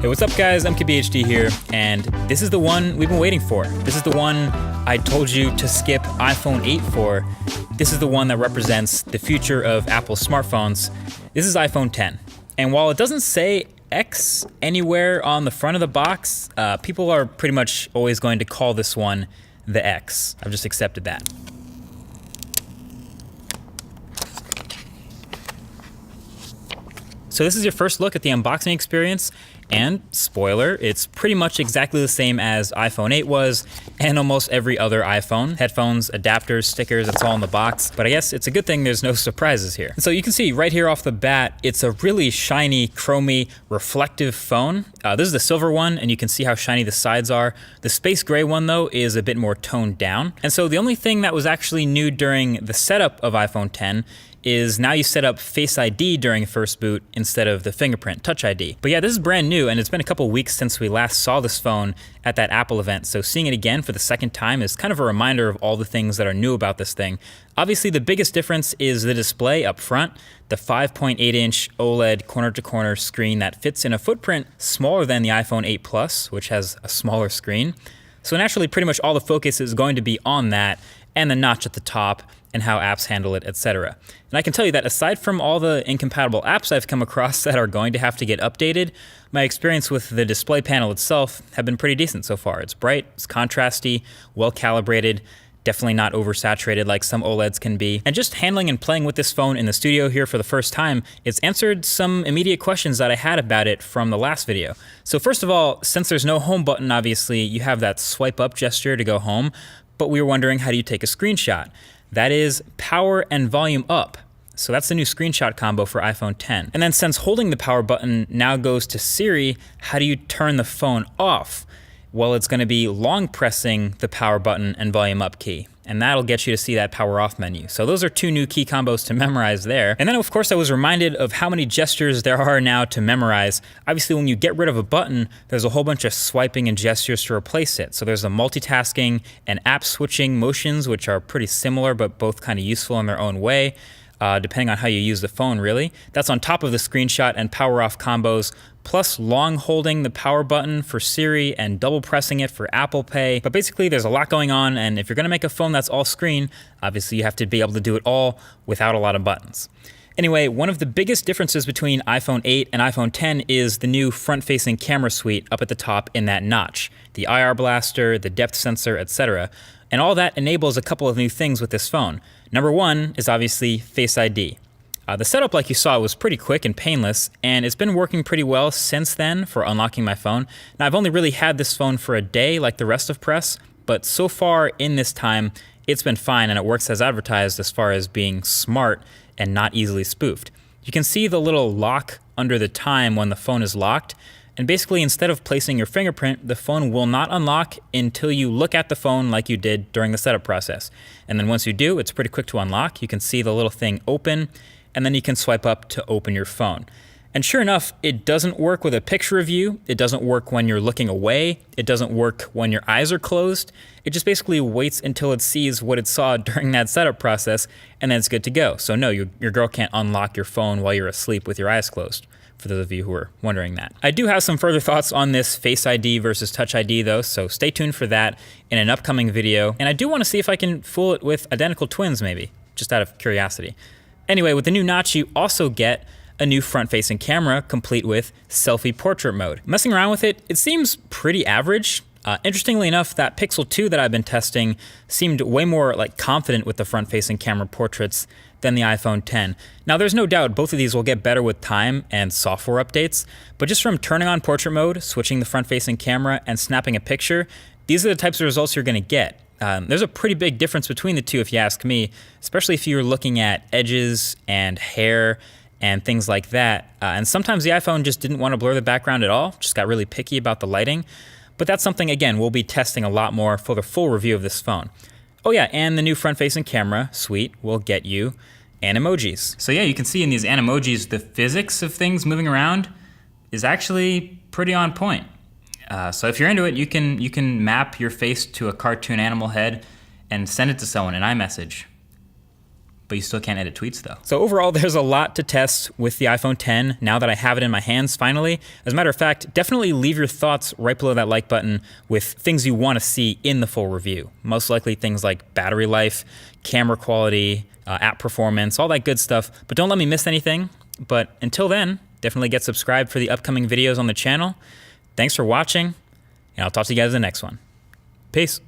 Hey, what's up guys? I'm KBHD here, and this is the one we've been waiting for. This is the one I told you to skip iPhone 8 for. This is the one that represents the future of Apple smartphones. This is iPhone 10. And while it doesn't say X anywhere on the front of the box, people are pretty much always going to call this one the X. I've just accepted that. So this is your first look at the unboxing experience, and spoiler, it's pretty much exactly the same as iPhone 8 was, and almost every other iPhone. Headphones, adapters, stickers, it's all in the box, but I guess it's a good thing there's no surprises here. And so you can see right here off the bat, it's a really shiny, chromy, reflective phone. This is the silver one, and you can see how shiny the sides are. The space gray one though is a bit more toned down. And so the only thing that was actually new during the setup of iPhone 10 is now you set up Face ID during first boot instead of the fingerprint Touch ID. But yeah, this is brand new, and it's been a couple weeks since we last saw this phone at that Apple event, so seeing it again for the second time is kind of a reminder of all the things that are new about this thing. Obviously, the biggest difference is the display up front, the 5.8-inch OLED corner-to-corner screen that fits in a footprint smaller than the iPhone 8 Plus, which has a smaller screen. So naturally, pretty much all the focus is going to be on that, and the notch at the top, and how apps handle it, etc. And I can tell you that aside from all the incompatible apps I've come across that are going to have to get updated, my experience with the display panel itself have been pretty decent so far. It's bright, it's contrasty, well calibrated, definitely not oversaturated like some OLEDs can be. And just handling and playing with this phone in the studio here for the first time, it's answered some immediate questions that I had about it from the last video. So first of all, since there's no home button, obviously, you have that swipe up gesture to go home, but we were wondering, how do you take a screenshot? That is power and volume up. So that's the new screenshot combo for iPhone 10. And then since holding the power button now goes to Siri, how do you turn the phone off? Well, it's gonna be long pressing the power button and volume up key, and that'll get you to see that power off menu. So those are two new key combos to memorize there. And then of course I was reminded of how many gestures there are now to memorize. Obviously when you get rid of a button, there's a whole bunch of swiping and gestures to replace it. So there's the multitasking and app switching motions, which are pretty similar but both kind of useful in their own way. Depending on how you use the phone, really. That's on top of the screenshot and power off combos, plus long holding the power button for Siri and double pressing it for Apple Pay. But basically there's a lot going on, and if you're gonna make a phone that's all screen, obviously you have to be able to do it all without a lot of buttons. Anyway, one of the biggest differences between iPhone 8 and iPhone 10 is the new front-facing camera suite up at the top in that notch. The IR blaster, the depth sensor, etc. And all that enables a couple of new things with this phone. Number one is obviously Face ID. The setup, like you saw, was pretty quick and painless, and it's been working pretty well since then for unlocking my phone. Now, I've only really had this phone for a day like the rest of press, but so far in this time, it's been fine, and it works as advertised as far as being smart and not easily spoofed. You can see the little lock under the time when the phone is locked, and basically instead of placing your fingerprint, the phone will not unlock until you look at the phone like you did during the setup process. And then once you do, it's pretty quick to unlock. You can see the little thing open, and then you can swipe up to open your phone. And sure enough, it doesn't work with a picture of you. It doesn't work when you're looking away. It doesn't work when your eyes are closed. It just basically waits until it sees what it saw during that setup process, and then it's good to go. So no, your girl can't unlock your phone while you're asleep with your eyes closed, for those of you who are wondering that. I do have some further thoughts on this Face ID versus Touch ID though, so stay tuned for that in an upcoming video. And I do want to see if I can fool it with identical twins maybe, just out of curiosity. Anyway, with the new notch, you also get a new front-facing camera complete with selfie portrait mode. Messing around with it, it seems pretty average. Interestingly enough, that Pixel 2 that I've been testing seemed way more confident with the front-facing camera portraits than the iPhone 10. Now there's no doubt both of these will get better with time and software updates, but just from turning on portrait mode, switching the front-facing camera, and snapping a picture, these are the types of results you're gonna get. There's a pretty big difference between the two if you ask me, especially if you're looking at edges and hair and things like that. And sometimes the iPhone just didn't want to blur the background at all, just got really picky about the lighting. But that's something, again, we'll be testing a lot more for the full review of this phone. Oh yeah, and the new front-facing camera suite will get you Animojis. So yeah, you can see in these Animojis, the physics of things moving around is actually pretty on point. So if you're into it, you can map your face to a cartoon animal head and send it to someone in iMessage. But you still can't edit tweets though. So overall, there's a lot to test with the iPhone 10 now that I have it in my hands finally. As a matter of fact, definitely leave your thoughts right below that like button with things you want to see in the full review. Most likely things like battery life, camera quality, app performance, all that good stuff. But don't let me miss anything. But until then, definitely get subscribed for the upcoming videos on the channel. Thanks for watching, and I'll talk to you guys in the next one. Peace.